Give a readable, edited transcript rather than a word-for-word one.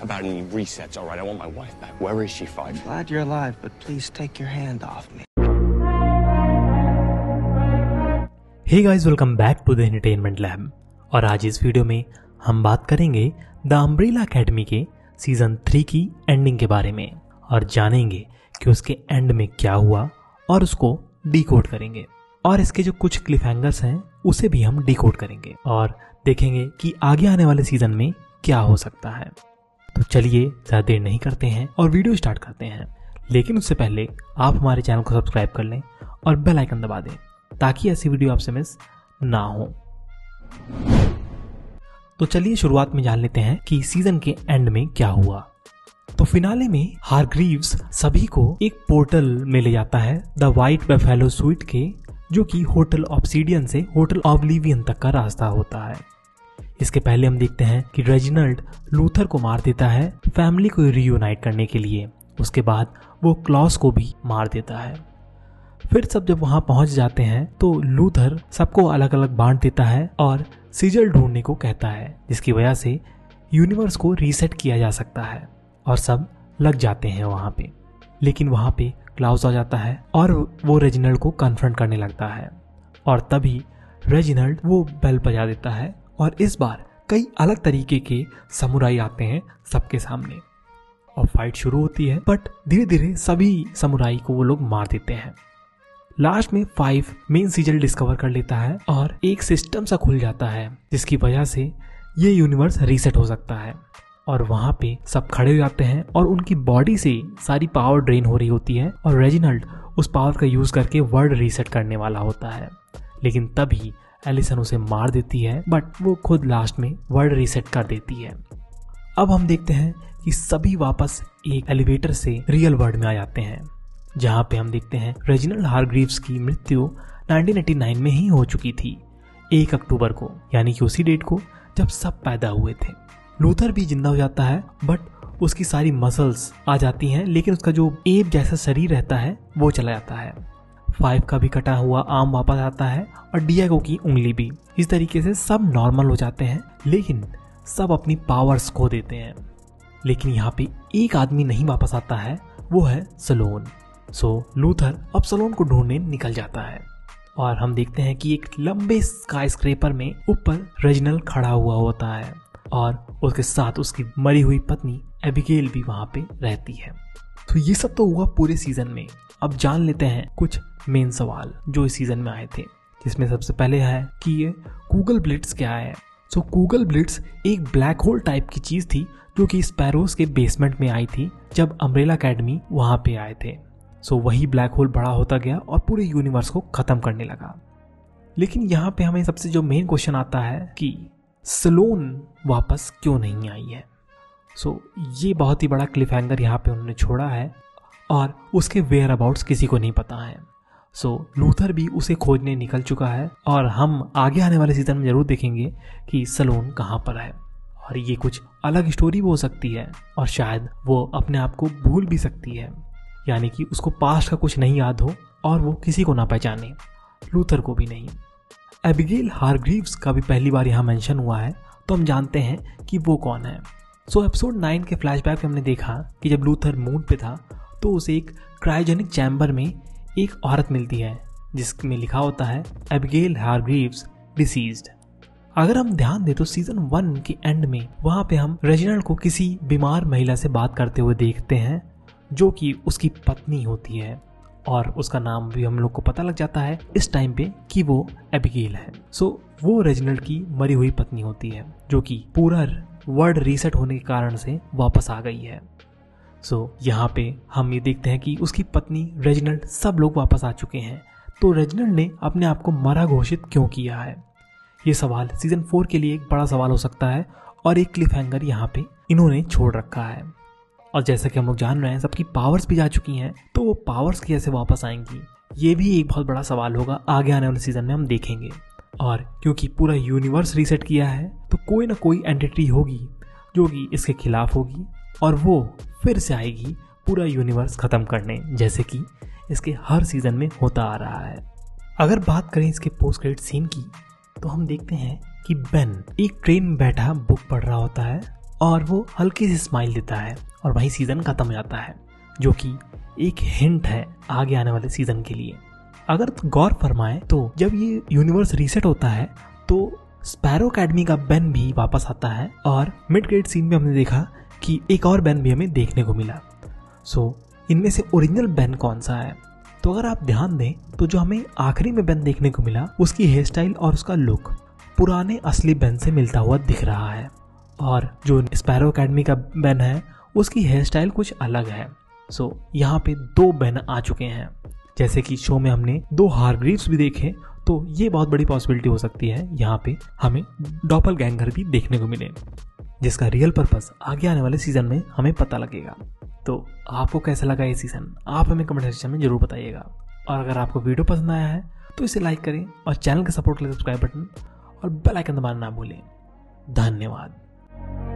about any resets, all right? I want my wife back. Where is she, Five? I'm glad you're alive, but please take your hand off me. Hey guys, welcome back to the Entertainment Lab. और आज इस video में हम बात करेंगे the umbrella academy के season 3 की ending के बारे में और जानेंगे कि उसके एंड में क्या हुआ और उसको डिकोड करेंगे और इसके जो कुछ क्लिफहैंगर्स हैं उसे भी हम डिकोड करेंगे और देखेंगे कि आगे आने वाले सीजन में क्या हो सकता है। तो चलिए ज़्यादा देर नहीं करते हैं और वीडियो स्टार्ट करते हैं, लेकिन उससे पहले आप हमारे चैनल को सब्सक्राइब कर लें और बेल आइकन दबा दें ताकि ऐसी वीडियो आपसे मिस ना हो। तो चलिए शुरुआत में जान लेते हैं कि सीजन के एंड में क्या हुआ। तो फिनाले में हारग्रीव्स सभी को एक पोर्टल में ले जाता है द व्हाइट बफेलो स्वीट के, जो कि होटल ऑब्सीडियन से होटल ऑब्लिवियन तक का रास्ता होता है। इसके पहले हम देखते हैं कि रेजिनाल्ड लूथर को मार देता है फैमिली को रीयूनाइट करने के लिए। उसके बाद वो क्लॉस को भी मार देता है। फिर सब जब वहां पहुंच जाते हैं तो लूथर सबको अलग अलग बांट देता है और सिजल ढूंढने को कहता है, जिसकी वजह से यूनिवर्स को रीसेट किया जा सकता है और सब लग जाते हैं वहां पे। लेकिन वहां पे क्लाउस आ जाता है और वो रेजिनाल्ड को कन्फ्रंट करने लगता है और तभी रेजिनाल्ड वो बेल बजा देता है और इस बार कई अलग तरीके के समुराई आते हैं सबके सामने और फाइट शुरू होती है। बट धीरे धीरे सभी समुराई को वो लोग मार देते हैं। लास्ट में 5 मेन सिजल डिस्कवर कर लेता है और एक सिस्टम सा खुल जाता है जिसकी वजह से ये यूनिवर्स रीसेट हो सकता है और वहां पे सब खड़े हो जाते हैं और उनकी बॉडी से सारी पावर ड्रेन हो रही होती है और रेजिनाल्ड उस पावर का यूज करके वर्ल्ड रीसेट करने वाला होता है। लेकिन तभी एलिसन उसे मार देती है, बट वो खुद लास्ट में वर्ल्ड रीसेट कर देती है। अब हम देखते हैं कि सभी वापस एक एलिवेटर से रियल वर्ल्ड में आ जाते हैं, जहां पे हम देखते हैं रेजिनाल्ड हारग्रीव्स की मृत्यु 1989 में ही हो चुकी थी, 1 अक्टूबर को, यानी कि उसी डेट को जब सब पैदा हुए थे। लूथर भी जिंदा हो जाता है, बट उसकी सारी मसल्स आ जाती हैं, लेकिन उसका जो एप जैसा शरीर रहता है वो चला जाता है। 5 का भी कटा हुआ आर्म वापस आता है और डिएगो की उंगली भी। इस तरीके से सब नॉर्मल हो जाते हैं, लेकिन सब अपनी पावर्स खो देते हैं। लेकिन यहाँ पे एक आदमी नहीं वापस आता है, वो है सलोन। सो लूथर अब सलोन को ढूंढने निकल जाता है और हम देखते हैं कि एक लंबे स्काईस्क्रेपर में ऊपर रेजिनाल्ड खड़ा हुआ होता है और उसके साथ उसकी मरी हुई पत्नी एबिगेल भी वहां पे रहती है। तो ये सब तो हुआ पूरे सीजन में। अब जान लेते हैं कुछ मेन सवाल जो इस सीजन में आए थे, जिसमें सबसे पहले है कि ये कूगल ब्लिट्स क्या है। सो कूगल ब्लिट्स एक ब्लैक होल टाइप की चीज थी जो कि स्पैरोस के बेसमेंट में आई थी जब अम्ब्रेला अकेडमी वहां पे आए थे। सो वही ब्लैक होल बड़ा होता गया और पूरे यूनिवर्स को खत्म करने लगा। लेकिन यहाँ पे हमें सबसे जो मेन क्वेश्चन आता है कि सलोन वापस क्यों नहीं आई है। सो ये बहुत ही बड़ा क्लिफहैंगर यहाँ पे उन्होंने छोड़ा है और उसके वेयर अबाउट्स किसी को नहीं पता है। सो लूथर भी उसे खोजने निकल चुका है और हम आगे आने वाले सीजन में जरूर देखेंगे कि सलोन कहाँ पर है और ये कुछ अलग स्टोरी भी हो सकती है और शायद वो अपने आप को भूल भी सकती है, यानी कि उसको पास्ट का कुछ नहीं याद हो और वो किसी को ना पहचाने, लूथर को भी नहीं। एबिगेल हारग्रीव्स का भी पहली बार यहाँ मेंशन हुआ है, तो हम जानते हैं कि वो कौन है। सो एपिसोड 9 के फ्लैशबैक में हमने देखा कि जब लूथर मून पे था तो उसे एक क्रायोजेनिक चैम्बर में एक औरत मिलती है जिसमें लिखा होता है एबिगेल हारग्रीव्स डिसीज्ड। अगर हम ध्यान दें तो सीजन 1 के एंड में वहां पे हम रेजिनाल्ड को किसी बीमार महिला से बात करते हुए देखते हैं जो कि उसकी पत्नी होती है और उसका नाम भी हम लोग को पता लग जाता है इस टाइम पे कि वो एबिगेल है। सो वो रेजिनाल्ड की मरी हुई पत्नी होती है जो कि पूरा वर्ल्ड रीसेट होने के कारण से वापस आ गई है। सो यहाँ पे हम ये देखते हैं कि उसकी पत्नी रेजिनाल्ड सब लोग वापस आ चुके हैं, तो रेजिनाल्ड ने अपने आप को मरा घोषित क्यों किया है? ये सवाल सीजन 4 के लिए एक बड़ा सवाल हो सकता है और एक क्लिफहैंगर यहाँ पे इन्होंने छोड़ रखा है। और जैसा कि हम लोग जान रहे हैं सबकी पावर्स भी जा चुकी हैं, तो वो पावर्स कैसे वापस आएंगी, ये भी एक बहुत बड़ा सवाल होगा। आगे आने वाले सीजन में हम देखेंगे। और क्योंकि पूरा यूनिवर्स रीसेट किया है तो कोई ना कोई एंटिटी होगी जो कि इसके खिलाफ होगी और वो फिर से आएगी पूरा यूनिवर्स खत्म करने, जैसे कि इसके हर सीजन में होता आ रहा है। अगर बात करें इसके पोस्ट क्रेडिट सीन की तो हम देखते हैं कि बेन एक ट्रेन में बैठा बुक पढ़ रहा होता है और वो हल्की सी स्माइल देता है और वहीं सीजन खत्म हो जाता है, जो कि एक हिंट है आगे आने वाले सीजन के लिए। अगर गौर फरमाए तो जब ये यूनिवर्स रीसेट होता है तो स्पैरो अकेडमी का बेन भी वापस आता है और मिड क्रेडिट सीन में हमने देखा कि एक और बेन भी हमें देखने को मिला। सो इनमें से ओरिजिनल बेन कौन सा है? तो अगर आप ध्यान दें तो जो हमें आखिरी में बेन देखने को मिला उसकी हेयर स्टाइल और उसका लुक पुराने असली बेन से मिलता हुआ दिख रहा है, और जो स्पैरो अकेडमी का बेन है उसकी हेयर स्टाइल कुछ अलग है। सो यहाँ पे 2 बेन आ चुके हैं। जैसे कि शो में हमने 2 हारग्रीव्स भी देखे, तो ये बहुत बड़ी पॉसिबिलिटी हो सकती है यहाँ पे हमें डॉपलगैंगर भी देखने को मिले, जिसका रियल पर्पस आगे आने वाले सीजन में हमें पता लगेगा। तो आपको कैसा लगा ये सीजन, आप हमें कमेंट सेक्शन में जरूर बताइएगा। और अगर आपको वीडियो पसंद आया है तो इसे लाइक करें और चैनल के सपोर्ट के लिए सब्सक्राइब बटन और बेल आइकन दबाना ना भूलें। धन्यवाद।